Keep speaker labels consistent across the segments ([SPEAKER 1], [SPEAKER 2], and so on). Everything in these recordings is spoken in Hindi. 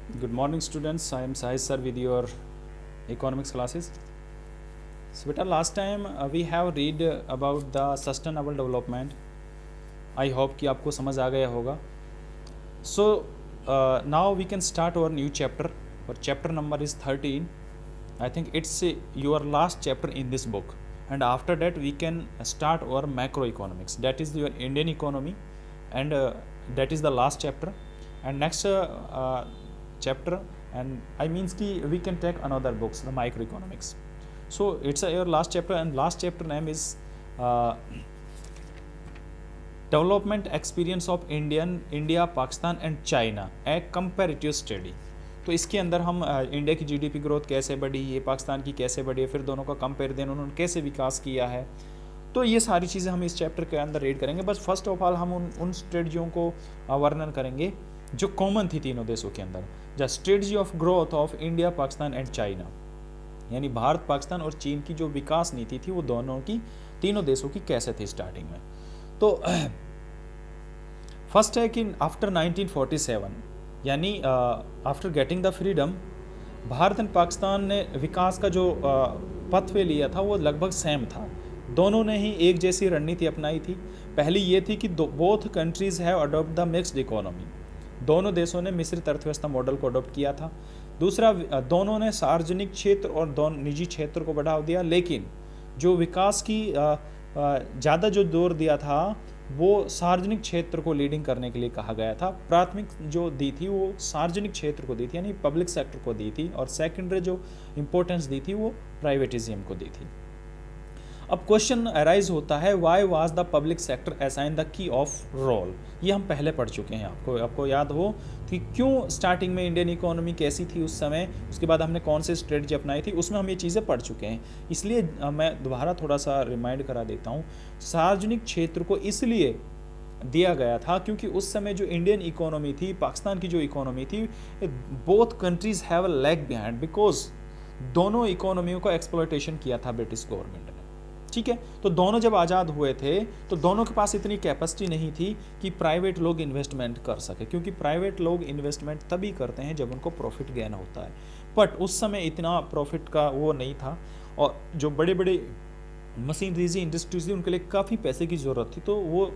[SPEAKER 1] Good morning, students. I am Sahis sir with your economics classes. So, beta, last time we have read about the sustainable development. I hope कि आपको समझ आ गया होगा. So now we can start our new chapter. Our chapter number is 13. I think it's your last chapter in this book. And after that we can start our macroeconomics. That is your Indian economy, and that is the last chapter. And next chapter, and I means ki we can take another books, the microeconomics. So it's your last chapter, and last chapter name is development experience of India Pakistan and China A comparative study. तो इसके अंदर हम इंडिया की जीडीपी ग्रोथ कैसे बढ़ी है, पाकिस्तान की कैसे बढ़ी है, फिर दोनों का कंपेयर देन उन्होंने कैसे विकास किया है. तो ये सारी चीज़ें हम इस चैप्टर के अंदर रीड करेंगे. बस फर्स्ट ऑफ ऑल हम उन स्ट्रेटजियों को वर्णन करेंगे जो कॉमन थी तीनों देशों के अंदर. The strategy of growth of India Pakistan and China, यानी भारत पाकिस्तान और चीन की जो विकास नीति थी वो दोनों की तीनों देशों की कैसे थी स्टार्टिंग में. तो फर्स्ट है कि आफ्टर 1947 यानी after getting the freedom, Bharat and Pakistan ने विकास का जो पथवे लिया था वो लगभग सेम था. दोनों ने ही एक जैसी रणनीति अपनाई थी. पहली ये थी कि both countries have adopt the mixed economy. दोनों देशों ने मिश्रित अर्थव्यवस्था मॉडल को अडॉप्ट किया था. दूसरा, दोनों ने सार्वजनिक क्षेत्र और दोनों निजी क्षेत्र को बढ़ावा दिया, लेकिन जो विकास की ज़्यादा जो जोर दिया था वो सार्वजनिक क्षेत्र को लीडिंग करने के लिए कहा गया था. प्राथमिक जो दी थी वो सार्वजनिक क्षेत्र को दी थी, यानी पब्लिक सेक्टर को दी थी, और सेकेंडरी जो इम्पोर्टेंस दी थी वो प्राइवेटिज्म को दी थी. अब क्वेश्चन अराइज होता है, why was the public sector assign the key of role. ये हम पहले पढ़ चुके हैं. आपको याद हो कि क्यों स्टार्टिंग में इंडियन इकोनॉमी कैसी थी उस समय, उसके बाद हमने कौन से स्ट्रेटजी अपनाई थी, उसमें हम ये चीज़ें पढ़ चुके हैं. इसलिए मैं दोबारा थोड़ा सा रिमाइंड करा देता हूँ. सार्वजनिक क्षेत्र को इसलिए दिया गया था क्योंकि उस समय जो इंडियन इकोनॉमी थी, पाकिस्तान की जो इकोनॉमी थी, both countries have a lag behind, because दोनों इकोनॉमियों को एक्सप्लॉयटेशन किया था ब्रिटिश गवर्नमेंट ने. ठीक है, तो दोनों जब आज़ाद हुए थे तो दोनों के पास इतनी कैपेसिटी नहीं थी कि प्राइवेट लोग इन्वेस्टमेंट कर सके, क्योंकि प्राइवेट लोग इन्वेस्टमेंट तभी करते हैं जब उनको प्रॉफिट गेन होता है. बट उस समय इतना प्रॉफिट का वो नहीं था, और जो बड़े बड़े मशीनरीज इंडस्ट्रीज थी उनके लिए काफ़ी पैसे की ज़रूरत थी, तो वो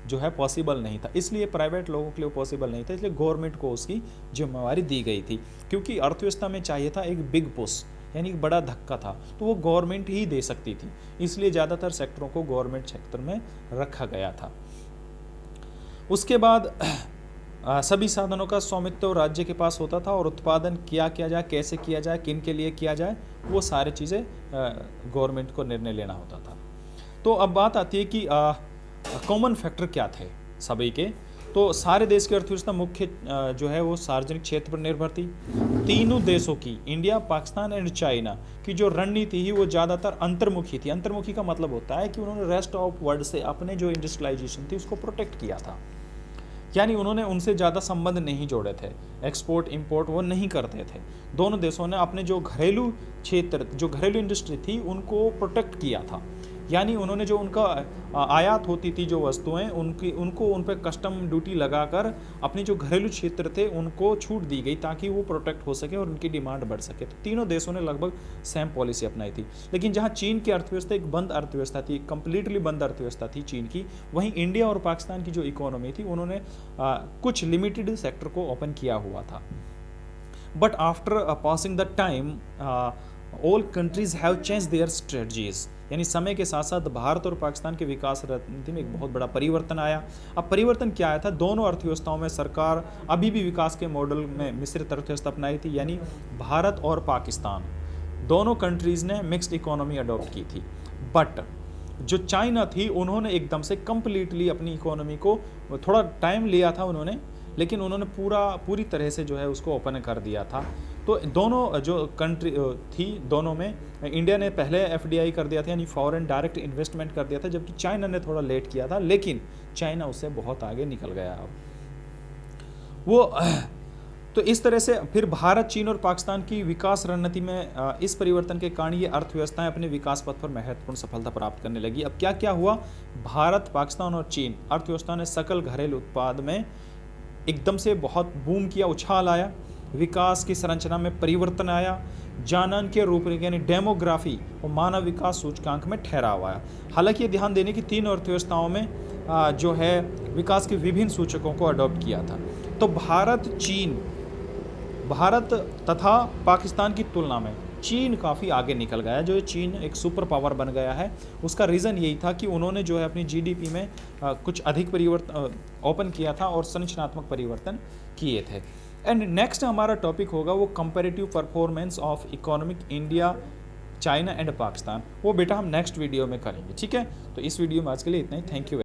[SPEAKER 1] जो है पॉसिबल नहीं था. इसलिए प्राइवेट लोगों के लिए पॉसिबल नहीं था, इसलिए गवर्नमेंट को उसकी जिम्मेवारी दी गई थी. क्योंकि अर्थव्यवस्था में चाहिए था एक बिग पुश, यानी एक बड़ा धक्का था, तो वो गवर्नमेंट ही दे सकती थी. इसलिए ज़्यादातर सेक्टरों को गवर्नमेंट सेक्टर में रखा गया था. उसके बाद सभी साधनों का स्वामित्व राज्य के पास होता था, और उत्पादन क्या किया जाए, कैसे किया जाए, किन के लिए किया जाए, वो सारी चीज़ें गवर्नमेंट को निर्णय लेना होता था. तो अब बात आती है कि कॉमन फैक्टर क्या थे सभी के. तो सारे देश की अर्थव्यवस्था मुख्य जो है वो सार्वजनिक क्षेत्र पर निर्भर थी. तीनों देशों की, इंडिया, पाकिस्तान एंड चाइना की जो रणनीति थी वो ज़्यादातर अंतर्मुखी थी. अंतर्मुखी का मतलब होता है कि उन्होंने रेस्ट ऑफ वर्ल्ड से अपने जो इंडस्ट्रियलाइजेशन थी उसको प्रोटेक्ट किया था, यानी उन्होंने उनसे ज़्यादा संबंध नहीं जोड़े थे. एक्सपोर्ट इंपोर्ट वो नहीं करते थे. दोनों देशों ने अपने जो घरेलू क्षेत्र, जो घरेलू इंडस्ट्री थी उनको प्रोटेक्ट किया था. यानी उन्होंने जो उनका आयात होती थी जो वस्तुएं, उनको उन पर कस्टम ड्यूटी लगाकर अपने जो घरेलू क्षेत्र थे उनको छूट दी गई ताकि वो प्रोटेक्ट हो सके और उनकी डिमांड बढ़ सके. तो तीनों देशों ने लगभग सेम पॉलिसी अपनाई थी. लेकिन जहाँ चीन की अर्थव्यवस्था एक बंद अर्थव्यवस्था थी, कंप्लीटली बंद अर्थव्यवस्था थी चीन की, वहीं इंडिया और पाकिस्तान की जो इकोनॉमी थी उन्होंने कुछ लिमिटेड सेक्टर को ओपन किया हुआ था. But after passing the time all countries have change their strategies, यानी समय के साथ साथ भारत और पाकिस्तान के विकास रणनीति में एक बहुत बड़ा परिवर्तन आया. अब परिवर्तन क्या आया था, दोनों अर्थव्यवस्थाओं में सरकार अभी भी विकास के मॉडल में मिश्रित अर्थव्यवस्था अपनाई थी, यानी भारत और पाकिस्तान दोनों कंट्रीज़ ने मिक्स्ड इकोनॉमी अडॉप्ट की थी. बट जो चाइना थी उन्होंने एकदम से कंप्लीटली अपनी इकोनॉमी को, थोड़ा टाइम लिया था उन्होंने, लेकिन उन्होंने पूरी तरह से जो है उसको ओपन कर दिया था. तो दोनों जो कंट्री थी, दोनों में इंडिया ने पहले एफडीआई कर दिया था, यानी फॉरेन डायरेक्ट इन्वेस्टमेंट कर दिया था, जबकि चाइना ने थोड़ा लेट किया था, लेकिन चाइना उससे बहुत आगे निकल गया. अब वो तो इस तरह से फिर भारत, चीन और पाकिस्तान की विकास रणनीति में इस परिवर्तन के कारण ये अर्थव्यवस्थाएं अपने विकास पथ पर महत्वपूर्ण सफलता प्राप्त करने लगी. अब क्या क्या हुआ, भारत, पाकिस्तान और चीन अर्थव्यवस्था ने सकल घरेलू उत्पाद में एकदम से बहुत बूम किया, उछाल आया. विकास की संरचना में परिवर्तन आया, जनांकीय रूपरेखा यानी डेमोग्राफी और मानव विकास सूचकांक में ठहराव आया। हालांकि ये ध्यान देने की 3 अर्थव्यवस्थाओं में जो है विकास के विभिन्न सूचकों को अडॉप्ट किया था। तो भारत तथा पाकिस्तान की तुलना में चीन काफ़ी आगे निकल गया, जो चीन एक सुपर पावर बन गया है। उसका रीज़न यही था कि उन्होंने जो है अपनी जीडीपी में कुछ अधिक परिवर्तन ओपन किया था और संरचनात्मक परिवर्तन किए थे। एंड नेक्स्ट हमारा टॉपिक होगा वो comparative performance of economic India, China and Pakistan. वो बेटा हम नेक्स्ट वीडियो में करेंगे, ठीक है। तो इस वीडियो में आज के लिए इतना ही। Thank you.